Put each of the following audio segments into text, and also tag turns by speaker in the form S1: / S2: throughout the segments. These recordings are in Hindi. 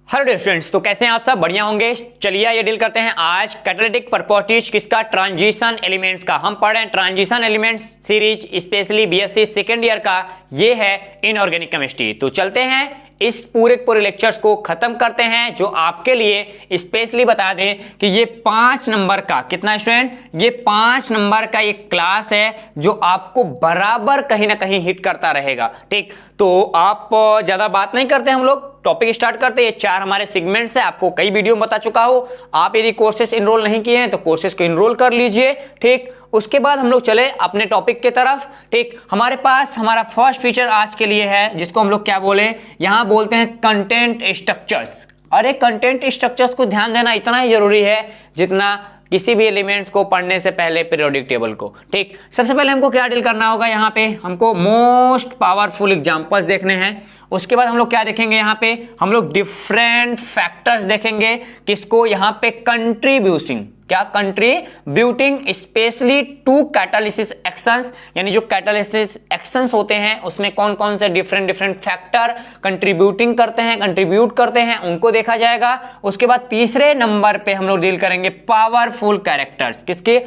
S1: हेलो डियर स्टूडेंट्स, तो कैसे हैं आप सब? बढ़िया होंगे। चलिए ये डील करते हैं आज कैटालिटिक प्रॉपर्टीज किसका, ट्रांजिशन एलिमेंट्स का। हम पढ़ रहे हैं transition elements series, specially BSc second year का। ये है इनऑर्गेनिक केमिस्ट्री। तो चलते हैं इस पूरे लेक्चर्स को खत्म करते हैं, जो आपके लिए स्पेशली बता दें कि ये 5 नंबर का कितना स्टूडेंट, ये 5 नंबर का एक क्लास है जो आपको बराबर कहीं ना कहीं हिट करता रहेगा। ठीक, तो आप ज्यादा बात नहीं करते, हम लोग टॉपिक स्टार्ट करते हैं। ये 4 हमारे सेगमेंट्स है, आपको कई वीडियो में बता चुका हूं। आप यदि कोर्सेस इनरोल नहीं किए हैं तो कोर्सेस को इनरोल कर लीजिए। ठीक, उसके बाद हम लोग चले अपने टॉपिक की तरफ। ठीक, हमारे पास हमारा फर्स्ट फीचर आज के लिए है, जिसको हम लोग क्या बोले, यहां बोलते हैं कंटेंट स्ट्रक्चर्स। अरे कंटेंट स्ट्रक्चर्स को ध्यान देना इतना ही जरूरी है जितना किसी भी एलिमेंट्स को पढ़ने से पहले पीरियोडिक टेबल को। ठीक, सबसे पहले हमको क्या डील करना होगा, यहाँ पे हमको मोस्ट पावरफुल एग्जांपल्स देखने हैं। उसके बाद हम लोग क्या देखेंगे, यहाँ पे हम लोग डिफरेंट फैक्टर्स देखेंगे। किसको, यहाँ पे कंट्रीब्यूटिंग, क्या contributing specially to catalysis actions, यानी जो कैटालिसिस एक्शंस होते हैं उसमें कौन कौन से डिफरेंट फैक्टर कंट्रीब्यूटिंग करते हैं, कंट्रीब्यूट करते हैं, उनको देखा जाएगा। उसके बाद तीसरे नंबर पे हम लोग डील करेंगे पावरफुल कैरेक्टर्स, किसके,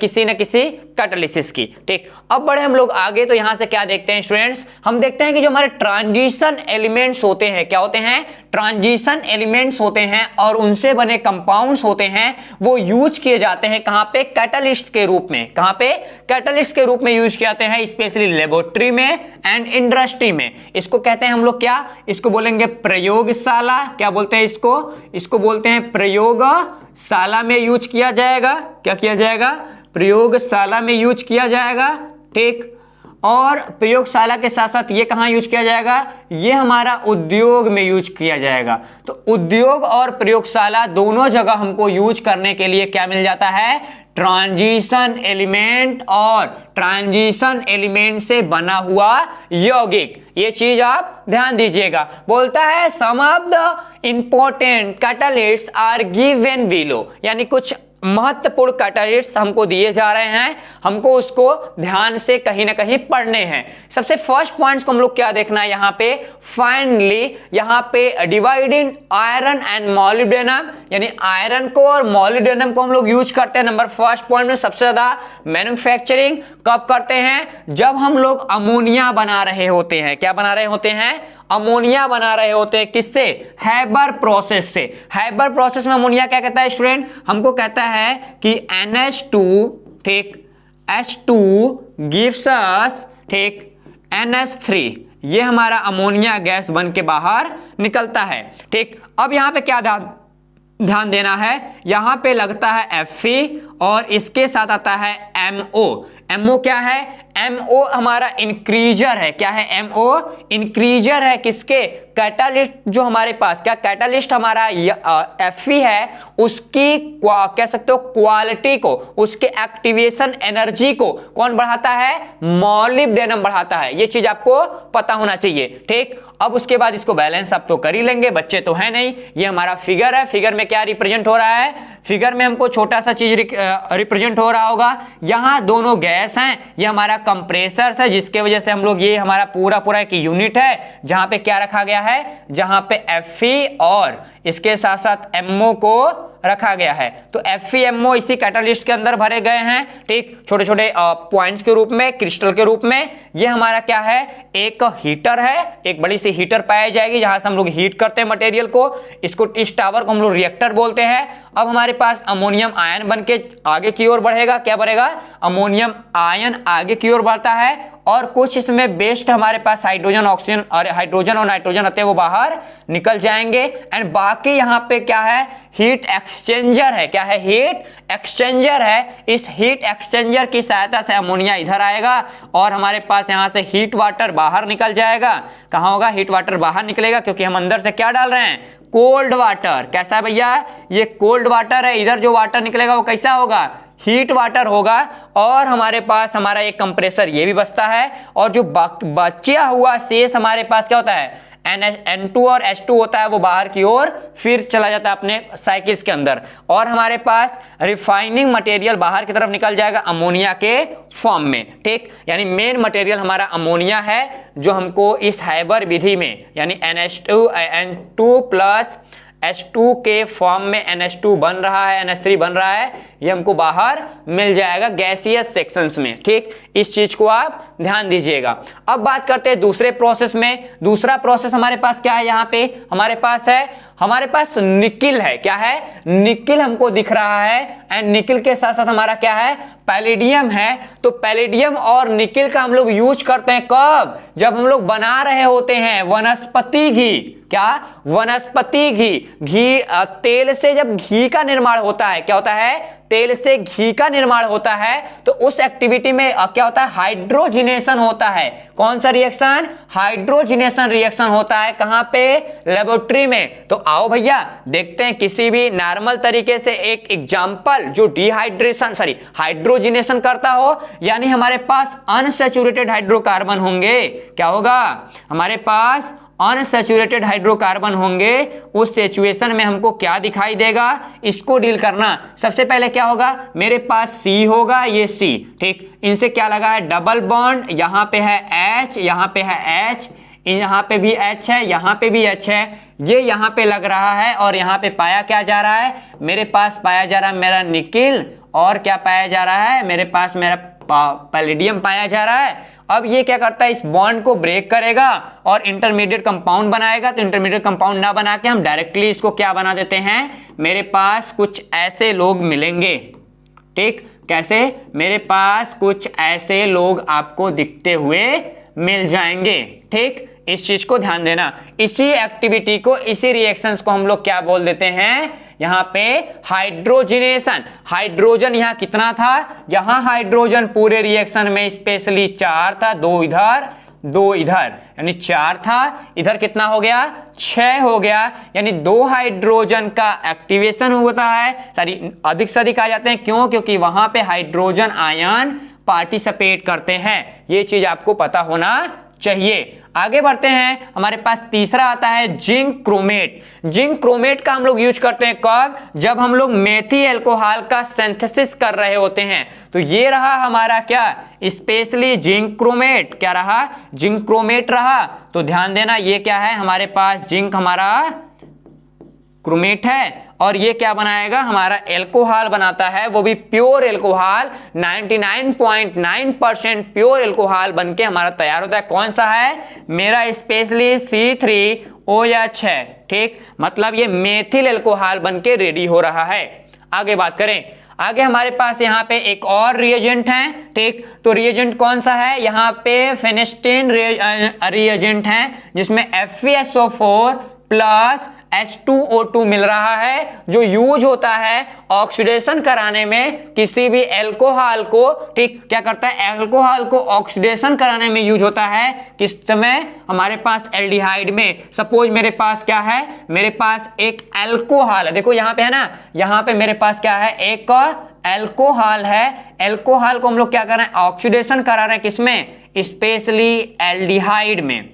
S1: किसी न किसी कैटालिसिस की। ठीक, अब बढ़े हम लोग आगे, तो यहां से क्या देखते हैं स्टूडेंट्स, हम देखते हैं कि जो हमारे ट्रांजिशन एलिमेंट्स होते हैं, क्या होते हैं, ट्रांजिशन एलिमेंट्स होते हैं, और उनसे बने कंपाउंड्स होते हैं, वो यूज किए जाते हैं कहां पे, कैटालिस्ट के रूप में। कहां पे, कैटालिस्ट के रूप में यूज किए जाते हैं, स्पेशली लेबोरेटरी में एंड इंडस्ट्री में। इसको कहते हैं हम लोग क्या, इसको बोलेंगे प्रयोगशाला। क्या बोलते हैं इसको बोलते हैं प्रयोगशाला में यूज किया जाएगा। क्या किया जाएगा, प्रयोगशाला में यूज किया जाएगा। ठीक, और प्रयोगशाला के साथ साथ ये कहां यूज किया जाएगा, ये हमारा उद्योग में यूज किया जाएगा। तो उद्योग और प्रयोगशाला दोनों जगह हमको यूज करने के लिए क्या मिल जाता है, ट्रांजिशन एलिमेंट और ट्रांजिशन एलिमेंट से बना हुआ यौगिक। ये चीज आप ध्यान दीजिएगा। बोलता है some of the important catalysts are given below, यानी कुछ महत्वपूर्ण कैटालिस्ट हमको दिए जा रहे हैं, हमको उसको ध्यान से कहीं ना कहीं पढ़ने हैं। सबसे फर्स्ट पॉइंट्स को हम लोग क्या देखना है, यहाँ पे फाइनली यहाँ पे डिवाइडिंग आयरन एंड मॉलिब्डेनम, यानी आयरन को और मॉलिब्डेनम को हम लोग यूज करते हैं नंबर फर्स्ट पॉइंट में सबसे ज्यादा। मैन्युफैक्चरिंग कब करते हैं, जब हम लोग अमोनिया बना रहे होते हैं। क्या बना रहे होते हैं, अमोनिया बना रहे होते हैं। किससे, हैबर प्रोसेस से। हैबर प्रोसेस में अमोनिया क्या कहता है स्टूडेंट, हमको कहता है कि NH2, ठीक, H2 गिव्स अस, ठीक, NH3, ये हमारा अमोनिया गैस बन के बाहर निकलता है। ठीक, अब यहां पे क्या ध्यान देना है, यहां पे लगता है Fe और इसके साथ आता है MO। MO क्या है, MO हमारा इंक्रीजर है। क्या है, MO इंक्रीजर है किसके, कैटालिस्ट जो हमारे पास, क्या कैटालिस्ट हमारा Fe है, उसकी कह सकते हो क्वालिटी को, उसके एक्टिवेशन एनर्जी को कौन बढ़ाता है, मॉलिब्डेनम बढ़ाता है। ये चीज आपको पता होना चाहिए। ठीक, अब उसके बाद इसको बैलेंस आप तो कर ही लेंगे, बच्चे तो है नहीं। ये हमारा फिगर है, फिगर में क्या रिप्रेजेंट हो रहा है, फिगर में हमको छोटा सा चीज रिप्रेजेंट हो रहा होगा। यहां दोनों गैस हैं, ये हमारा कंप्रेसर है, जिसके वजह से हम लोग, ये हमारा पूरा एक यूनिट है जहां पे क्या रखा गया है, जहां पे Fe और इसके साथ साथ MO को रखा गया है। तो FeMO इसी कैटालिस्ट के अंदर भरे गए हैं। ठीक, छोटे छोटे पॉइंट्स के रूप में, क्रिस्टल के रूप में। ये हमारा क्या है, एक हीटर है, एक बड़ी सी हीटर पाई जाएगी जहां से हम लोग हीट करते हैं मटेरियल को। इस टावर को हम लोग रिएक्टर बोलते हैं। अब हमारे पास अमोनियम आयन बन के आगे की ओर बढ़ेगा। क्या बढ़ेगा, अमोनियम आयन आगे की ओर बढ़ता है, और कुछ इसमें बेस्ट हमारे पास हाइड्रोजन, ऑक्सीजन और हाइड्रोजन और नाइट्रोजन आते हैं, वो बाहर निकल जाएंगे। एंड बाकी यहाँ पे क्या है, हीट एक्सचेंजर है। क्या है, हीट एक्सचेंजर है। इस हीट एक्सचेंजर की सहायता से अमोनिया इधर आएगा और हमारे पास यहाँ से हीट वाटर बाहर निकल जाएगा। कहाँ होगा, हीट वाटर बाहर निकलेगा, क्योंकि हम अंदर से क्या डाल रहे हैं, कोल्ड वाटर। कैसा है भैया, ये कोल्ड वाटर है। इधर जो वाटर निकलेगा वो कैसा होगा, हीट वाटर होगा। और हमारे पास हमारा एक कंप्रेसर ये भी बचता है, और जो बचा हुआ शेष हमारे पास क्या होता है, N2 और H2 होता है वो बाहर की ओर फिर चला जाता है अपने साइकिल्स के अंदर, और हमारे पास रिफाइनिंग मटेरियल बाहर की तरफ निकल जाएगा अमोनिया के फॉर्म में। ठीक, यानी मेन मटेरियल हमारा अमोनिया है जो हमको इस हाइबर विधि में यानी N2 प्लस H2 के फॉर्म में NH2 बन रहा है, NH3 बन रहा है, ये हमको बाहर मिल जाएगा गैसियस सेक्शंस में। ठीक, इस चीज को आप ध्यान दीजिएगा। अब बात करते हैं दूसरे प्रोसेस में। दूसरा प्रोसेस हमारे पास क्या है, यहाँ पे हमारे पास निकिल है। क्या है, निकिल हमको दिख रहा है, एंड निकिल के साथ साथ हमारा क्या है, पैलेडियम है। तो पैलेडियम और निकिल का हम लोग यूज करते हैं कब, जब हम लोग बना रहे होते हैं वनस्पति घी। क्या, वनस्पति घी तेल से जब घी का निर्माण होता है, क्या होता है, तेल से घी का निर्माण होता है, तो उस एक्टिविटी में क्या होता है, हाइड्रोजिनेशन होता है। कौन सा रिएक्शन, हाइड्रोजिनेशन रिएक्शन होता है। कहां पे, लेबोरेटरी में। तो आओ भैया देखते हैं किसी भी नॉर्मल तरीके से एक एग्जांपल जो हाइड्रोजिनेशन करता हो, यानी हमारे पास अनसैचुरेटेड हाइड्रोकार्बन होंगे। क्या होगा, हमारे पास अनसैचुरेटेड हाइड्रोकार्बन होंगे। उस सिचुएशन में हमको क्या दिखाई देगा, इसको डील करना। सबसे पहले क्या होगा, मेरे पास C होगा, ये C। ठीक, इनसे क्या लगा है, डबल बॉन्ड, यहां पे है H, यहां पे है H, यहां पे भी H है, यहां पे भी H है, ये यहां पे लग रहा है, और यहां पे पाया क्या जा रहा है, मेरे पास पाया जा रहा है मेरा निकिल, और क्या पाया जा रहा है, मेरे पास मेरा पैलेडियम पाया जा रहा है। अब ये क्या करता है, इस बॉन्ड को ब्रेक करेगा और इंटरमीडिएट कंपाउंड बनाएगा। तो इंटरमीडिएट कंपाउंड ना बना के हम डायरेक्टली इसको क्या बना देते हैं, मेरे पास कुछ ऐसे लोग मिलेंगे। ठीक, कैसे, मेरे पास कुछ ऐसे लोग आपको दिखते हुए मिल जाएंगे। ठीक, इस चीज को ध्यान देना। इसी एक्टिविटी को, इसी रिएक्शंस को हम लोग क्या बोल देते हैं, यहां पे हाइड्रोजिनेशन। हाइड्रोजन यहां कितना था, यहां हाइड्रोजन पूरे रिएक्शन में स्पेशली 4 था, 2 इधर 2 इधर, यानी 4 था, इधर कितना हो गया, 6 हो गया, यानी 2 हाइड्रोजन का एक्टिवेशन होता है। सॉरी, अधिक से अधिक आ जाते हैं, क्यों, क्योंकि वहां पे हाइड्रोजन आयन पार्टिसिपेट करते हैं। ये चीज आपको पता होना चाहिए। आगे बढ़ते हैं, हमारे पास तीसरा आता है जिंक क्रोमेट। जिंक क्रोमेट का हम लोग यूज करते हैं कब, जब हम लोग मेथी एल्कोहल का सिंथेसिस कर रहे होते हैं। तो ये रहा हमारा क्या, स्पेशली जिंक क्रोमेट। क्या रहा, जिंक क्रोमेट रहा। तो ध्यान देना, ये क्या है, हमारे पास जिंक हमारा क्रोमेट है, और ये क्या बनाएगा, हमारा एल्कोहल बनाता है, वो भी प्योर एल्कोहल, 99.9% प्योर एल्कोहल बनके हमारा तैयार होता है। कौन सा है, मेरा स्पेशली C3OH है। ठीक, मतलब ये मेथिल एल्कोहल बनके रेडी हो रहा है। आगे बात करें, आगे हमारे पास यहाँ पे एक और रिएजेंट है। ठीक, तो रिएजेंट कौन सा है, यहाँ पे फेनेस्टीन रिएजेंट है, जिसमें FeSO4 प्लस H2O2 मिल रहा है, जो यूज होता है ऑक्सीडेशन कराने में किसी भी एल्कोहल को। ठीक, क्या करता है, एल्कोहल को ऑक्सीडेशन कराने में यूज होता है। किस समय, हमारे पास एल्डिहाइड में। सपोज मेरे पास क्या है, मेरे पास एक एल्कोहल है, देखो यहाँ पे है ना, यहाँ पे मेरे पास क्या है, एक एल्कोहल है। एल्कोहल को हम लोग क्या कर रहे हैं, ऑक्सीडेशन करा रहे हैं, किसमें, स्पेशली एल्डिहाइड में।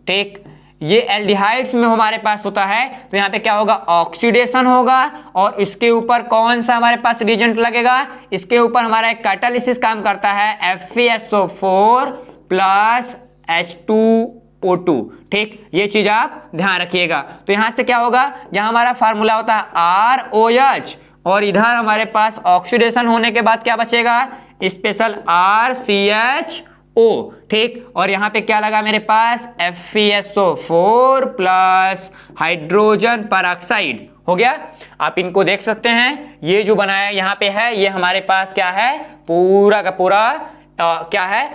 S1: ठीक, ये एल्डिहाइड्स में हमारे पास होता है। तो यहाँ पे क्या होगा, ऑक्सीडेशन होगा, और इसके ऊपर कौन सा हमारे पास रिएजेंट लगेगा, इसके ऊपर हमारा एक कैटालिसिस काम करता है, FeSO4 प्लस H2O2। ठीक, ये चीज आप ध्यान रखिएगा। तो यहां से क्या होगा, यहाँ हमारा फार्मूला होता है ROH, और इधर हमारे पास ऑक्सीडेशन होने के बाद क्या बचेगा, स्पेशल RCHO। ठीक, और यहां पे क्या लगा मेरे पास, FeSO4 प्लस हाइड्रोजन परऑक्साइड हो गया। आप इनको देख सकते हैं, ये जो बनाया यहाँ पे है, ये हमारे पास क्या है, पूरा का पूरा क्या है,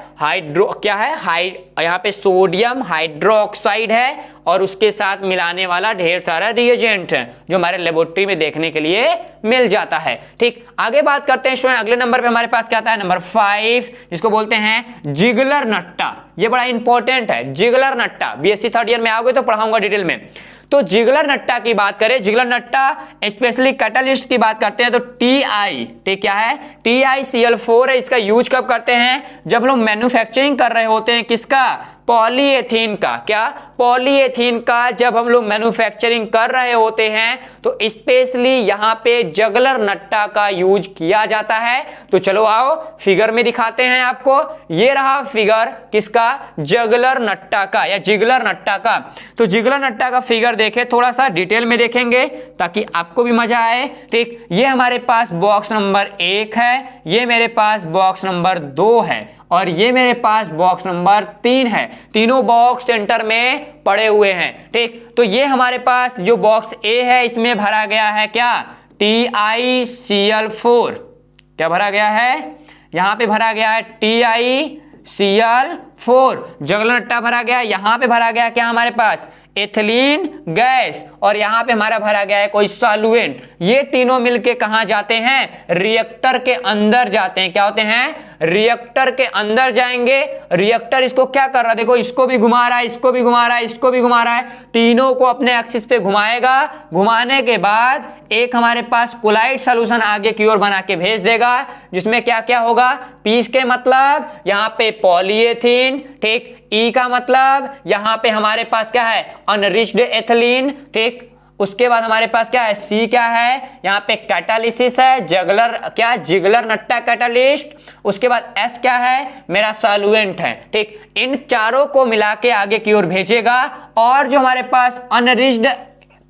S1: यहाँ पे सोडियम हाइड्रोक्साइड है, और उसके साथ मिलाने वाला ढेर सारा रिएजेंट है, जो हमारे लेबोरेटरी में देखने के लिए मिल जाता है। ठीक, आगे बात करते हैं स्टूडेंट, अगले नंबर पे हमारे पास क्या आता है, नंबर 5, जिसको बोलते हैं जिगलर नट्टा। ये बड़ा इंपॉर्टेंट है, Ziggler Natta. BSc 3rd year में आओगे तो पढ़ाऊंगा डिटेल में। तो जिगलर नट्टा की बात करें, जिगलर नट्टा स्पेशली कैटालिस्ट की बात करते हैं, तो TI क्या है, TiCl4 है। इसका यूज कब करते हैं, जब हम लोग मैन्युफैक्चरिंग कर रहे होते हैं, किसका, पॉलीएथीन का, क्या पॉलीएथीन का जब हम लोग मैन्युफैक्चरिंग कर रहे होते हैं तो स्पेशली यहां पे जगलर नट्टा का यूज किया जाता है। तो चलो आओ फिगर में दिखाते हैं आपको। ये रहा फिगर किसका, जगलर नट्टा का या जिगलर नट्टा का। तो जिगलर नट्टा का फिगर देखें, थोड़ा सा डिटेल में देखेंगे ताकि आपको भी मजा आए। ठीक, ये हमारे पास बॉक्स नंबर 1 है, ये मेरे पास बॉक्स नंबर 2 है और ये मेरे पास बॉक्स नंबर 3 है। तीनों बॉक्स सेंटर में पड़े हुए हैं। ठीक, तो ये हमारे पास जो बॉक्स ए है इसमें भरा गया है क्या, TiCl4। क्या भरा गया है, यहां पे भरा गया है TiCl4। जगलर नट्टा भरा गया, यहां पे भरा गया क्या हमारे पास, एथिलीन गैस, और यहां पे हमारा भरा गया है कोई सॉल्वेंट। ये तीनों मिलके कहां जाते हैं, रिएक्टर के अंदर जाते हैं। क्या होते हैं, रिएक्टर के अंदर जाएंगे। रिएक्टर इसको क्या कर रहा है, देखो इसको भी घुमा रहा है, इसको भी घुमा रहा है, इसको भी घुमा रहा है, तीनों को अपने एक्सिस पे घुमाएगा। घुमाने के बाद एक हमारे पास कोलाइड सॉल्यूशन आगे की ओर बना के भेज देगा, जिसमें क्या क्या होगा, पीस के मतलब यहां पे पॉलीएथीन। ठीक, ई का मतलब यहां पे हमारे पास क्या है, अनरिच्ड एथिलीन। ठीक, उसके बाद हमारे पास क्या है, सी क्या है, यहाँ पे कैटालिसिस है, जगलर क्या, जिगलर नट्टा कैटालिस्ट। उसके बाद एस क्या है, मेरा सॉल्वेंट है। ठीक, इन चारों को मिला के आगे की ओर भेजेगा और जो हमारे पास अनरिच्ड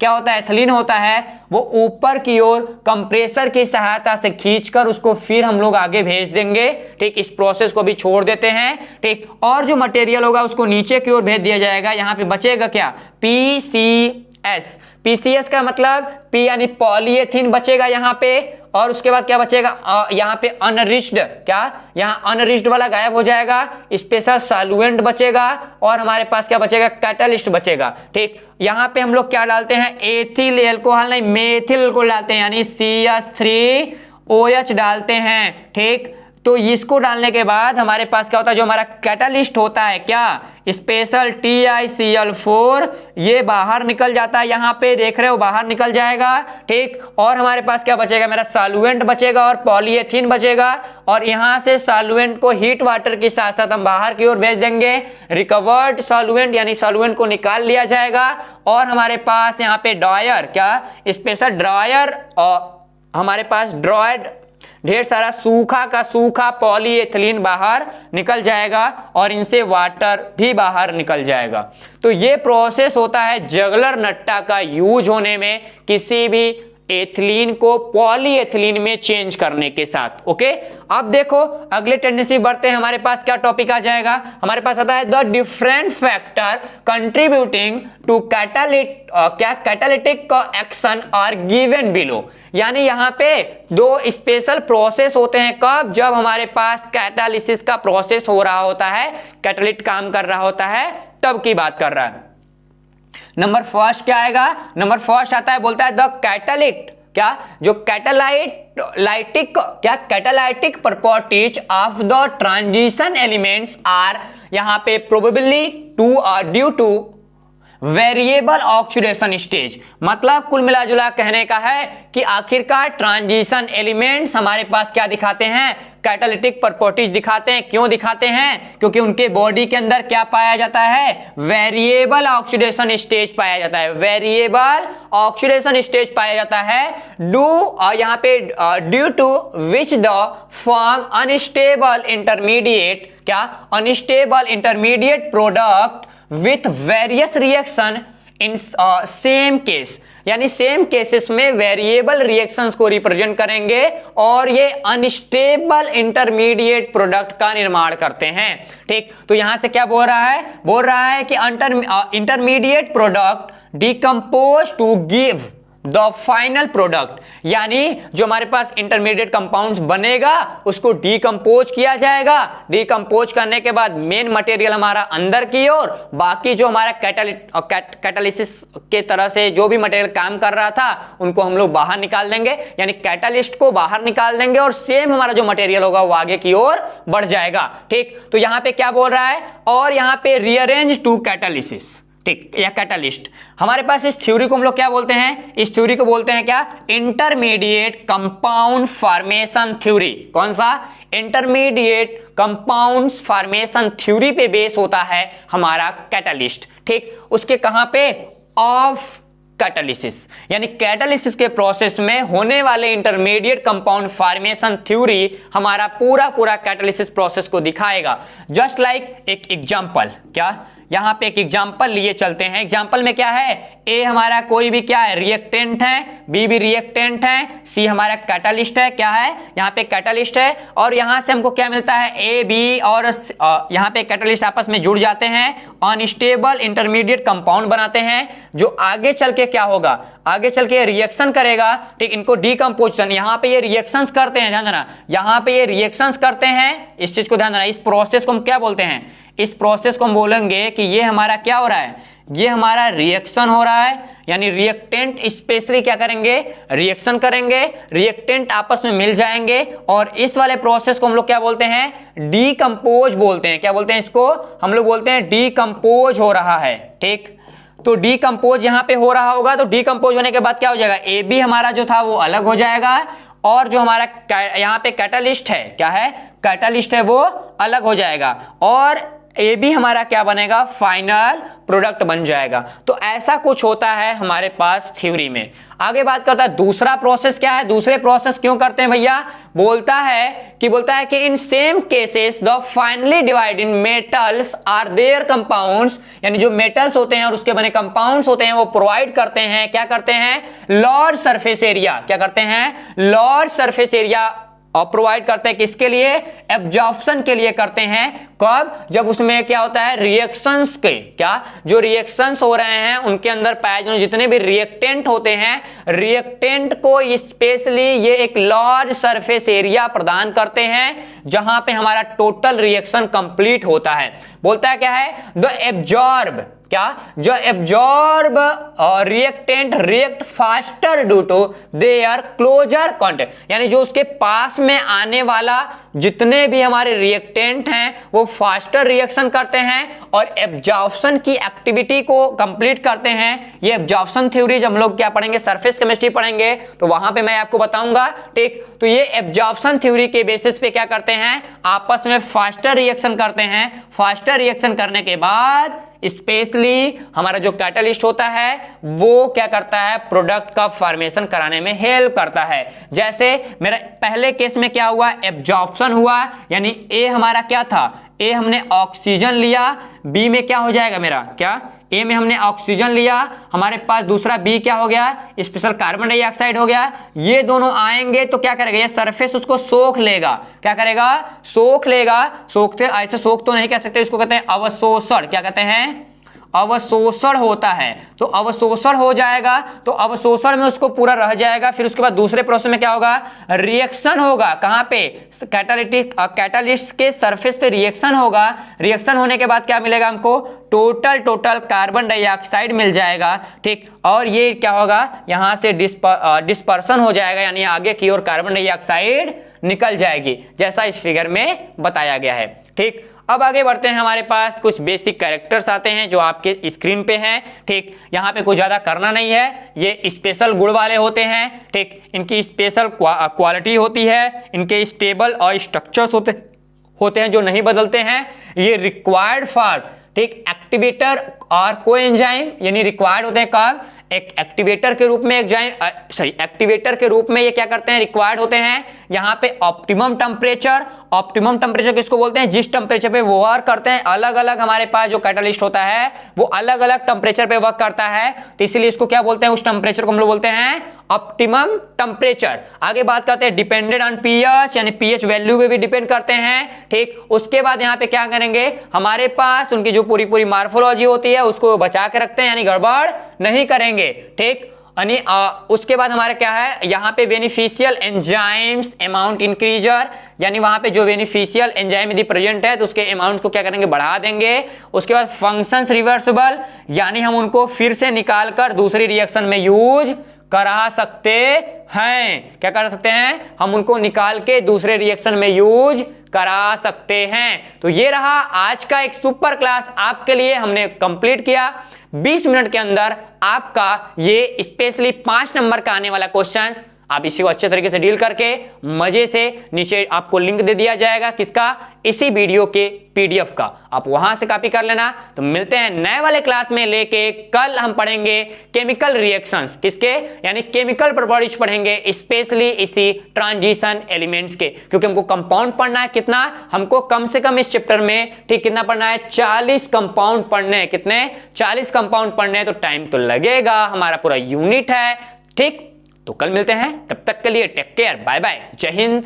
S1: क्या होता है, एथिलीन होता है, वो ऊपर की ओर कंप्रेसर की सहायता से खींचकर उसको फिर हम लोग आगे भेज देंगे। ठीक, इस प्रोसेस को भी छोड़ देते हैं। ठीक, और जो मटेरियल होगा उसको नीचे की ओर भेज दिया जाएगा। यहाँ पे बचेगा क्या, PCS। PCS का मतलब P यानी पॉलीएथीन बचेगा यहाँ पे, और उसके बाद क्या बचेगा, यहाँ पे अनरिच्ड, क्या यहाँ अनरिच्ड वाला गायब हो जाएगा, स्पेशल सॉल्वेंट बचेगा, और हमारे पास क्या बचेगा, कैटालिस्ट बचेगा। ठीक, यहाँ पे हम लोग क्या डालते हैं, एथिल एल्कोहल नहीं मेथिल एल्कोहल डालते हैं, यानी CH3OH डालते हैं। ठीक, तो इसको डालने के बाद हमारे पास क्या होता है, जो हमारा कैटालिस्ट होता है क्या, स्पेशल TiCl4, ये बाहर निकल जाता है। यहाँ पे देख रहे हो बाहर निकल जाएगा। ठीक, और हमारे पास क्या बचेगा, मेरा सॉल्वेंट बचेगा और पॉलीएथीन बचेगा, और यहाँ से सॉल्वेंट को हीट वाटर के साथ साथ हम बाहर की ओर भेज देंगे। रिकवर्ड सॉल्वेंट यानी सॉल्वेंट को निकाल लिया जाएगा, और हमारे पास यहाँ पे ड्रायर, क्या स्पेशल ड्रायर, और हमारे पास ड्रायड ढेर सारा सूखा का सूखा पॉलीएथिलीन बाहर निकल जाएगा, और इनसे वाटर भी बाहर निकल जाएगा। तो ये प्रोसेस होता है जगलर नट्टा का यूज होने में, किसी भी एथिलीन को पॉलीएथिलीन में चेंज करने के साथ। ओके, अब देखो अगले टेंडेंसी बढ़ते हैं। हमारे पास क्या टॉपिक आ जाएगा, हमारे पास आता है the different factor contributing to catalytic action are given below. यानी यहाँ पे दो स्पेशल प्रोसेस होते हैं, कब, जब हमारे पास कैटालिसिस का प्रोसेस हो रहा होता है, कैटालिट काम कर रहा होता है, तब की बात कर रहा है। नंबर फर्स्ट क्या आएगा, नंबर फर्स्ट आता है, बोलता है द कैटालिट, क्या जो catalytic properties of the transition elements are यहाँ पे probably due to variable oxidation stage. मतलब कुल मिला जुला कहने का है कि आखिरकार ट्रांजिशन एलिमेंट्स हमारे पास क्या दिखाते हैं, कैटालिटिक प्रॉपर्टीज दिखाते हैं। क्यों दिखाते हैं, क्योंकि उनके बॉडी के अंदर क्या पाया जाता है, वेरिएबल ऑक्सीडेशन स्टेज पाया जाता है। वेरिएबल ऑक्सीडेशन स्टेज पाया जाता है यहाँ पे due to which the form unstable intermediate, क्या unstable intermediate product with various reaction in same case. यानी सेम केसेस में वेरिएबल रिएक्शंस को रिप्रेजेंट करेंगे और ये अनस्टेबल इंटरमीडिएट प्रोडक्ट का निर्माण करते हैं। ठीक, तो यहां से क्या बोल रहा है कि intermediate product decompose to give the final product. यानी जो हमारे पास इंटरमीडिएट कंपाउंड्स बनेगा उसको डिकम्पोज किया जाएगा। डिकम्पोज करने के बाद मेन मटेरियल हमारा अंदर की ओर, बाकी जो हमारा कैटालिसिस के तरह से जो भी मटेरियल काम कर रहा था उनको हम लोग बाहर निकाल देंगे, यानी कैटालिस्ट को बाहर निकाल देंगे और सेम हमारा जो मटेरियल होगा वो आगे की ओर बढ़ जाएगा। ठीक, तो यहां पे क्या बोल रहा है, और यहां पे रीअरेंज टू कैटालिसिस, ठीक, या कैटालिस्ट। हमारे पास इस थ्योरी को हम लोग क्या बोलते हैं, इस थ्योरी को बोलते हैं क्या, इंटरमीडिएट कंपाउंड फॉर्मेशन थ्योरी। कौन सा, इंटरमीडिएट कंपाउंड फॉर्मेशन थ्योरी पे बेस होता है हमारा कैटालिस्ट। ठीक, उसके कहां पे, ऑफ कैटालिसिस, यानी कैटालिसिस के प्रोसेस में होने वाले इंटरमीडिएट कंपाउंड फॉर्मेशन थ्योरी हमारा पूरा कैटालिसिस प्रोसेस को दिखाएगा। जस्ट लाइक एक एग्जांपल, क्या, यहां पे एक एग्जांपल लिए चलते हैं। एग्जांपल में क्या है, ए हमारा कोई भी क्या है, रिएक्टेंट है, बी भी रिएक्टेंट है, सी हमारा कैटालिस्ट है, क्या है, यहाँ पे कैटालिस्ट है, और यहां से हमको क्या मिलता है, ए बी और यहाँ पे कैटालिस्ट आपस में जुड़ जाते हैं, अनस्टेबल इंटरमीडिएट कंपाउंड बनाते हैं, जो आगे चल के क्या होगा, आगे चल के रिएक्शन करेगा। ठीक, इनको डीकंपोजिशन, यहाँ पे ये रिएक्शंस करते हैं, ध्यान देना, यहाँ पे ये रिएक्शंस करते हैं, इस चीज को ध्यान देना। इस प्रोसेस को हम क्या बोलते हैं, इस प्रोसेस को हम बोलेंगे कि ये हमारा क्या हो रहा है, ये हमारा रिएक्शन हो रहा है, यानी रिएक्टेंट स्पेशली क्या करेंगे, रिएक्शन करेंगे, रिएक्टेंट आपस में मिल जाएंगे, और इस वाले प्रोसेस को हम लोग क्या बोलते हैं, डीकंपोज बोलते हैं। क्या बोलते हैं इसको, हम लोग बोलते हैं डीकंपोज हो रहा है। ठीक, तो डीकंपोज यहां पे हो रहा होगा, तो डीकंपोज होने के बाद क्या हो जाएगा, ए बी हमारा जो था वो अलग हो जाएगा, और जो हमारा यहाँ पे कैटालिस्ट है, क्या है, कैटालिस्ट है, वो अलग हो जाएगा, और ए भी हमारा क्या बनेगा, फाइनल प्रोडक्ट बन जाएगा। तो ऐसा कुछ होता है हमारे पास थ्योरी में। आगे बात करता है दूसरा प्रोसेस क्या है, दूसरे प्रोसेस क्यों करते हैं भैया, बोलता है कि in same cases the finally divide in metals are their compounds, यानी जो मेटल्स होते हैं और उसके बने कंपाउंड्स होते हैं वो प्रोवाइड करते हैं, क्या करते हैं, लार्ज सरफेस एरिया, क्या करते हैं, लार्ज सरफेस एरिया और प्रोवाइड करते हैं, किसके लिए, एब्जॉर्प्शन के लिए करते हैं। कब, जब उसमें क्या होता है, रिएक्शंस के, क्या, जो रिएक्शंस हो रहे हैं उनके अंदर पाए जाने जितने भी रिएक्टेंट होते हैं, रिएक्टेंट को स्पेशली ये एक लार्ज सरफेस एरिया प्रदान करते हैं, जहां पे हमारा टोटल रिएक्शन कंप्लीट होता है। बोलता है क्या है, द एब्जॉर्ब, क्या, जो एब्जॉर्ब और reactant react faster due to their closer contact, यानी जो उसके पास में आने वाला जितने भी हमारे रिएक्टेंट हैं वो फास्टर रिएक्शन करते हैं और एब्जॉर्प्शन की एक्टिविटी को कंप्लीट करते हैं। ये एब्जॉर्प्शन थ्योरी जब हम लोग क्या पढ़ेंगे, सरफेस केमिस्ट्री पढ़ेंगे, तो वहां पे मैं आपको बताऊंगा। ठीक, तो ये एब्जॉर्प्शन थ्योरी के बेसिस पे क्या करते हैं, आपस में फास्टर रिएक्शन करते हैं। फास्टर रिएक्शन करने के बाद स्पेशली हमारा जो कैटालिस्ट होता है वो क्या करता है, प्रोडक्ट का फॉर्मेशन कराने में हेल्प करता है। जैसे मेरा पहले केस में क्या हुआ, एब्जॉर्प्शन हुआ, यानी ए हमारा क्या था, ए हमने ऑक्सीजन लिया, बी में क्या हो जाएगा मेरा, क्या, ए में हमने ऑक्सीजन लिया, हमारे पास दूसरा बी क्या हो गया, स्पेशल कार्बन डाइऑक्साइड हो गया। ये दोनों आएंगे तो क्या करेगा, ये सरफेस उसको सोख लेगा, क्या करेगा, सोख लेगा। सोखते, ऐसे सोख तो नहीं कह सकते, इसको कहते हैं अवशोषण, क्या कहते हैं, अवशोषण होता है। तो अवशोषण हो जाएगा, तो अवशोषण में उसको पूरा रह जाएगा। फिर उसके बाद दूसरे प्रोसेस में क्या होगा, रिएक्शन होगा, कहां पे, कैटालिस्ट के सरफेस पे रिएक्शन होगा। रिएक्शन होने के बाद क्या मिलेगा हमको, टोटल कार्बन डाइऑक्साइड मिल जाएगा। ठीक, और ये क्या होगा, यहां से डिस्पर्सन हो जाएगा, यानी आगे की ओर कार्बन डाइऑक्साइड निकल जाएगी, जैसा इस फिगर में बताया गया है। ठीक, अब आगे बढ़ते हैं, हमारे पास कुछ बेसिक कैरेक्टर्स आते हैं जो आपके स्क्रीन पे हैं। ठीक, यहाँ पे कुछ ज्यादा करना नहीं है, ये स्पेशल गुण वाले होते हैं। ठीक, इनकी स्पेशल क्वालिटी होती है, इनके स्टेबल और स्ट्रक्चर्स होते हैं जो नहीं बदलते हैं। ये रिक्वायर्ड फॉर, ठीक, एक्टिवेटर और कोएंजाइम, यानी रिक्वायर्ड होते हैं कब, एक एक्टिवेटर के रूप में एक्टिवेटर के रूप में ये क्या करते हैं, रिक्वायर्ड होते हैं। यहाँ पे ऑप्टिमम टेम्परेचर किसको बोलते हैं, जिस टेम्परेचर पे वो वर्क करते हैं। अलग अलग हमारे पास जो कैटालिस्ट होता है वो अलग अलग टेम्परेचर पे वर्क करता है, तो इसीलिए इसको क्या बोलते हैं, उस टेम्परेचर को हम लोग बोलते हैं ऑप्टिमम टेम्परेचर। आगे बात करते हैं डिपेंडेंट ऑन पीएच, यानी पीएच वैल्यू पे भी डिपेंड करते हैं। ठीक, उसके बाद यहाँ पे क्या करेंगे, हमारे पास उनकी जो पूरी मार्फोलॉजी होती है उसको बचा के रखते हैं, यानी गड़बड़ नहीं करेंगे। ठीक, यानी उसके बाद हमारा क्या है, यहाँ पे बेनिफिशियल एंजाइम्स अमाउंट इंक्रीजर, यानी वहां पे जो बेनिफिशियल एंजाइम यदि प्रेजेंट है तो उसके अमाउंट को क्या करेंगे, बढ़ा देंगे। उसके बाद फंक्शंस रिवर्सिबल, यानी हम उनको फिर से निकाल कर दूसरी रिएक्शन में यूज करा सकते हैं। क्या कर सकते हैं, हम उनको निकाल के दूसरे रिएक्शन में यूज करा सकते हैं। तो ये रहा आज का एक सुपर क्लास आपके लिए, हमने कंप्लीट किया। 20 मिनट के अंदर आपका ये स्पेशली 5 नंबर का आने वाला क्वेश्चन आप इसी को अच्छे तरीके से डील करके मजे से, नीचे आपको लिंक दे दिया जाएगा किसका, इसी वीडियो के पीडीएफ का, आप वहां से कॉपी कर लेना। तो मिलते हैं नए वाले क्लास में लेके, कल हम पढ़ेंगे केमिकल रिएक्शंस, किसके, यानी केमिकल प्रॉपर्टीज पढ़ेंगे, स्पेशली इसी ट्रांजिशन एलिमेंट्स के, क्योंकि हमको कंपाउंड पढ़ना है। कितना, हमको कम से कम इस चैप्टर में ठीक कितना पढ़ना है, 40 कंपाउंड पढ़ने हैं। कितने, 40 कंपाउंड पढ़ने हैं, तो टाइम तो लगेगा, हमारा पूरा यूनिट है। ठीक, तो कल मिलते हैं, तब तक के लिए टेक केयर, बाय बाय, जय हिंद।